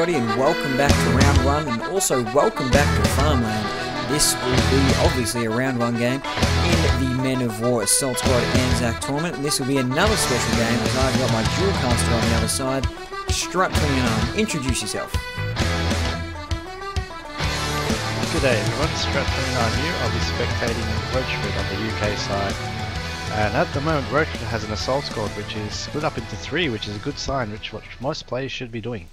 everybody, and welcome back to round one, and also welcome back to Farmland. This will be obviously a round one game in the Men of War Assault Squad ANZAC tournament, and this will be another special game as I've got my dual caster on the other side. Strut 29, introduce yourself. Good day everyone, Strut 29 here. I'll be spectating Rochford on the UK side. And at the moment, Rochford has an assault squad which is split up into three, which is a good sign, which what most players should be doing.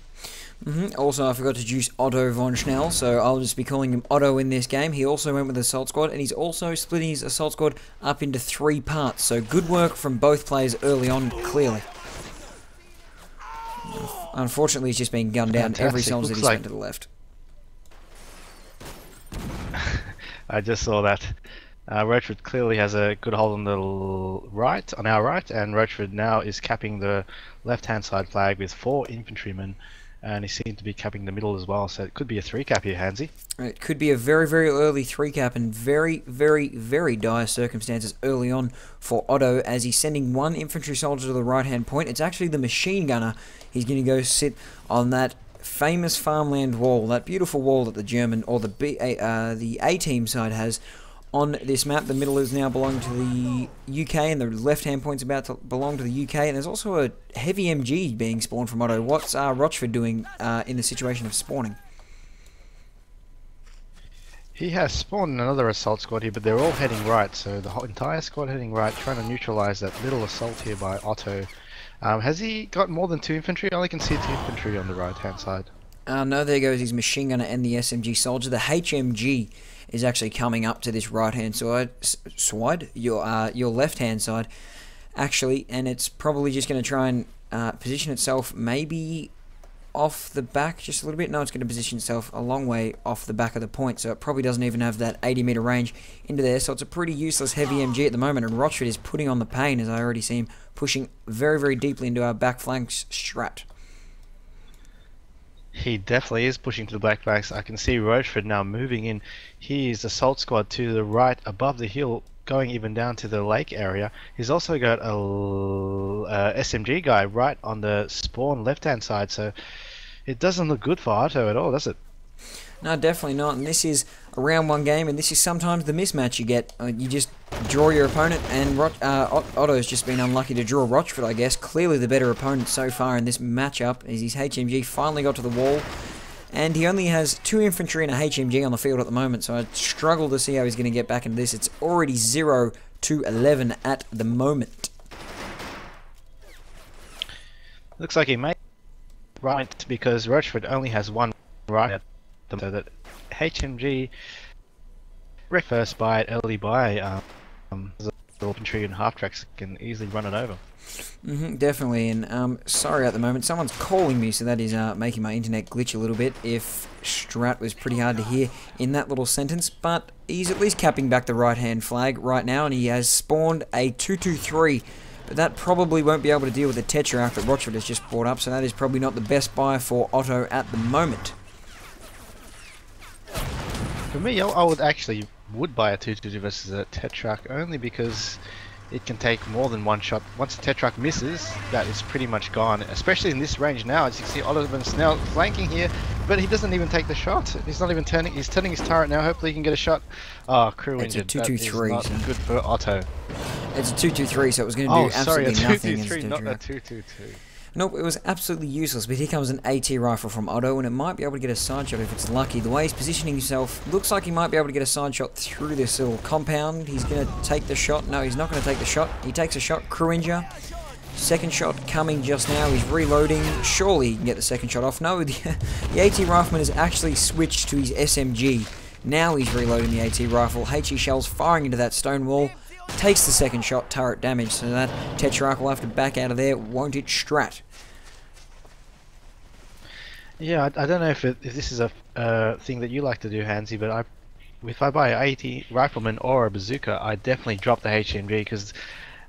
Also, I forgot to introduce Otto von Schnell, so I'll just be calling him Otto in this game. He also went with the assault squad, and he's also splitting his assault squad up into three parts. So good work from both players early on, clearly. Unfortunately, he's just been gunned down every soldier that he's went to the left. I just saw that. Rochford clearly has a good hold on the right, on our right, and Rochford now is capping the left-hand side flag with 4 infantrymen, and he seems to be capping the middle as well, so it could be a 3-cap here, Hansy. It could be a very, very early 3-cap and very, very, very dire circumstances early on for Otto as he's sending one infantry soldier to the right-hand point. It's actually the machine gunner. He's going to go sit on that famous farmland wall, that beautiful wall that the German, or the A-team side has on this map. The middle is now belonging to the UK, and the left-hand point's about to belong to the UK, and there's also a heavy MG being spawned from Otto. What's Rochford doing in the situation of spawning? He has spawned another assault squad here, but they're all heading right, so the whole entire squad heading right, trying to neutralise that little assault here by Otto. Has he got more than 2 infantry? I only can see 2 infantry on the right-hand side. No, there goes his machine gunner and the SMG soldier. The HMG is actually coming up to this right-hand side, your left-hand side, actually, and it's probably just going to try and position itself maybe off the back just a little bit. No, it's going to position itself a long way off the back of the point, so it probably doesn't even have that 80-meter range into there, so it's a pretty useless heavy MG at the moment, and Rochford is putting on the pain, as I already see him pushing very, very deeply into our back flanks strat. He definitely is pushing to the black flanks. I can see Rochford now moving in his assault squad to the right above the hill, going even down to the lake area. He's also got a SMG guy right on the spawn left-hand side, so it doesn't look good for Otto at all, does it? No, definitely not, and this is a round one game, and this is sometimes the mismatch you get. You just draw your opponent, and Otto's just been unlucky to draw Rochford, I guess. Clearly the better opponent so far in this matchup, as his HMG finally got to the wall, and he only has 2 infantry and a HMG on the field at the moment, so I struggle to see how he's going to get back into this. It's already 0-11 at the moment. Looks like he may right because Rochford only has 1 right, so that HMG first by it early by the infantry and half tracks can easily run it over. Definitely, and sorry at the moment, someone's calling me, so that is making my internet glitch a little bit. If Strat was pretty hard to hear in that little sentence, but he's at least capping back the right-hand flag right now, and he has spawned a 2-2-3, but that probably won't be able to deal with the Tetrarch that Rochford has just brought up, so that is probably not the best buy for Otto at the moment. For me, I would actually buy a 2-2 versus a Tetrarch only because it can take more than 1 shot. Once the Tetrarch misses, that is pretty much gone, especially in this range now. As you can see, Otto is now flanking here, but he doesn't even take the shot. He's not even turning. He's turning his turret now. Hopefully he can get a shot. Oh, crew injured. It's a 2-2-3. That is not good for Otto. It's a 2-2-3, so it was going to do absolutely nothing. 2-2-3, not a 2-2-2. Nope, it was absolutely useless, but here comes an AT rifle from Otto, and it might be able to get a side shot if it's lucky. The way he's positioning himself, looks like he might be able to get a side shot through this little compound. He's going to take the shot. No, he's not going to take the shot. He takes a shot, crew injure. Second shot coming just now. He's reloading. Surely he can get the second shot off. No, the AT rifleman has actually switched to his SMG. Now he's reloading the AT rifle. HE shells firing into that stone wall. Takes the second shot, turret damage, so that Tetrarch will have to back out of there, won't it, Strat? Yeah, I don't know if this is a thing that you like to do, Hansy, but if I buy an AT rifleman or a bazooka, I definitely drop the HMG because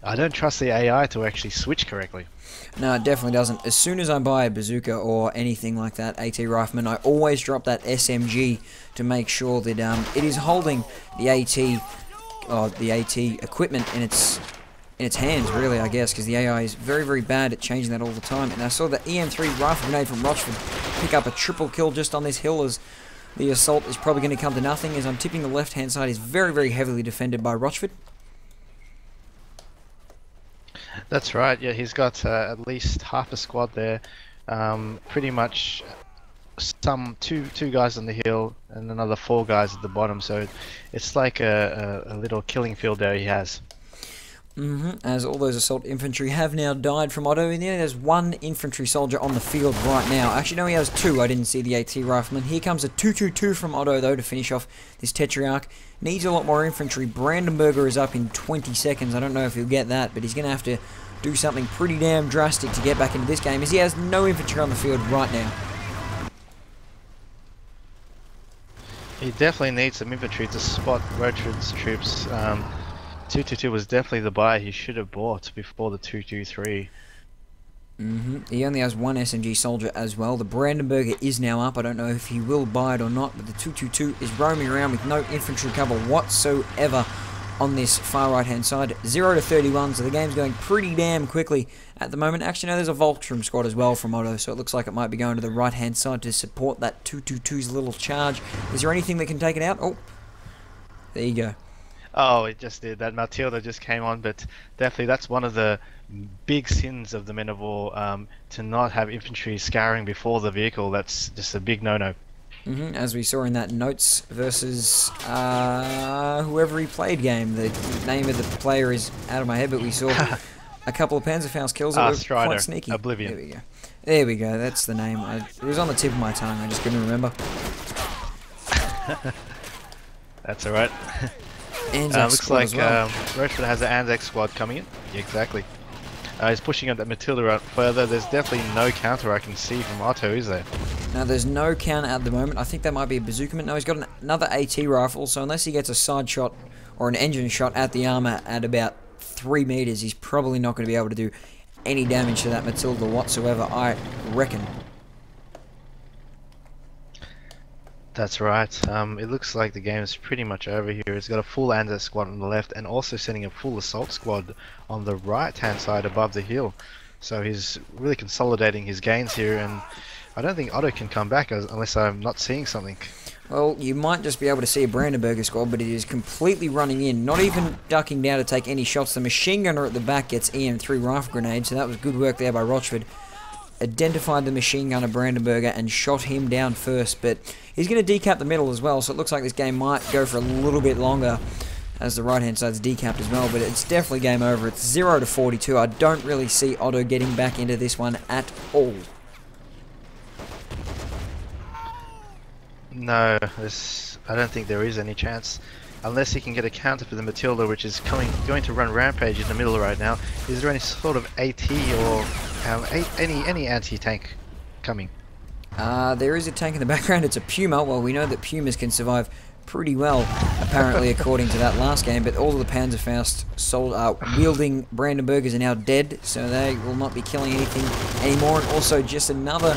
I don't trust the AI to actually switch correctly. No, it definitely doesn't. As soon as I buy a bazooka or anything like that, AT rifleman, I always drop that SMG to make sure that it is holding the AT equipment in its in its hands, really, I guess, because the AI is very, very bad at changing that all the time. And I saw the EM3 rifle grenade from Rochford pick up a triple kill just on this hill, as the assault is probably going to come to nothing, as I'm tipping the left-hand side is very, very heavily defended by Rochford. That's right, yeah, he's got at least half a squad there. Pretty much two guys on the hill and another 4 guys at the bottom, so it's like a little killing field there he has. As all those assault infantry have now died from Otto, and there's 1 infantry soldier on the field right now. Actually, no, he has 2. I didn't see the AT rifleman. Here comes a 222 from Otto, though, to finish off this Tetrarch. Needs a lot more infantry. Brandenburger is up in 20 seconds. I don't know if he'll get that, but he's going to have to do something pretty damn drastic to get back into this game, as he has no infantry on the field right now. He definitely needs some infantry to spot Rochford's troops. 222 was definitely the buy he should have bought before the 223. He only has 1 SMG soldier as well. The Brandenburger is now up. I don't know if he will buy it or not, but the 222 is roaming around with no infantry cover whatsoever on this far right hand side. 0 to 31, so the game's going pretty damn quickly at the moment. Actually, no, there's a Voltrum squad as well from Otto, so it looks like it might be going to the right hand side to support that 222's little charge. Is there anything that can take it out? Oh, there you go. Oh, it just did. That Matilda just came on, but definitely that's one of the big sins of the Men of War, to not have infantry scouring before the vehicle. That's just a big no-no. As we saw in that Notes versus whoever he played game. The name of the player is out of my head, but we saw a couple of Panzerfaust kills that were Strider. quite sneaky. Oblivion. There we go. There we go. That's the name. It was on the tip of my tongue. I just couldn't remember. That's alright. Looks like Rochford has an ANZAC squad coming in. Yeah, exactly. He's pushing up that Matilda out further. There's definitely no counter I can see from Otto, is there? No, there's no counter at the moment. I think that might be a bazooka. No, he's got another AT rifle, so unless he gets a side shot or an engine shot at the armor at about 3 meters, he's probably not going to be able to do any damage to that Matilda whatsoever, I reckon. That's right. It looks like the game is pretty much over here. He's got a full ANZAC squad on the left and also sending a full assault squad on the right hand side above the hill. So he's really consolidating his gains here, and I don't think Otto can come back unless I'm not seeing something. Well, you might just be able to see a Brandenburger squad, but it is completely running in, not even ducking down to take any shots. The machine gunner at the back gets EM3 rifle grenades, so that was good work there by Rochford. Identified the machine gunner Brandenburger and shot him down first, but he's going to decap the middle as well, so it looks like this game might go for a little bit longer as the right hand side's decapped as well, but it's definitely game over. It's 0 to 42. I don't really see Otto getting back into this one at all. No, I don't think there is any chance. Unless he can get a counter for the Matilda, which is going to run rampage in the middle right now. Is there any sort of AT or any anti-tank coming? There is a tank in the background. It's a Puma. Well, we know that Pumas can survive pretty well, apparently, according to that last game, but all of the Panzerfaust wielding Brandenburgers are now dead, so they will not be killing anything anymore. And also just another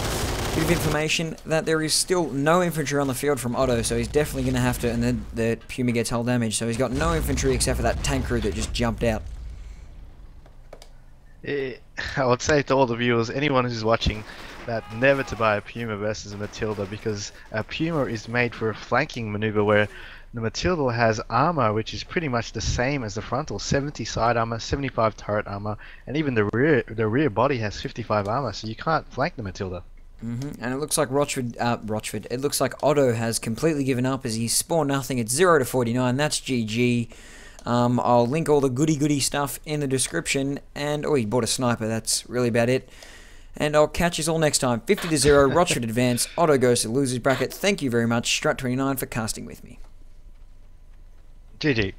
bit of information that there is still no infantry on the field from Otto, so he's definitely going to have to, and then the Puma gets hull damage, so he's got no infantry except for that tank crew that just jumped out. I would say to all the viewers, anyone who's watching, that never to buy a Puma versus a Matilda, because a Puma is made for a flanking maneuver, where the Matilda has armor which is pretty much the same as the frontal. 70 side armor, 75 turret armor, and even the rear body has 55 armor, so you can't flank the Matilda. And it looks like it looks like Otto has completely given up as he spawned nothing. It's 0 to 49. That's GG. I'll link all the goody stuff in the description. And oh, he bought a sniper. That's really about it. And I'll catch you all next time. 50 to 0. Rochford advance. Otto goes to losers bracket. Thank you very much, Strat29, for casting with me. GG.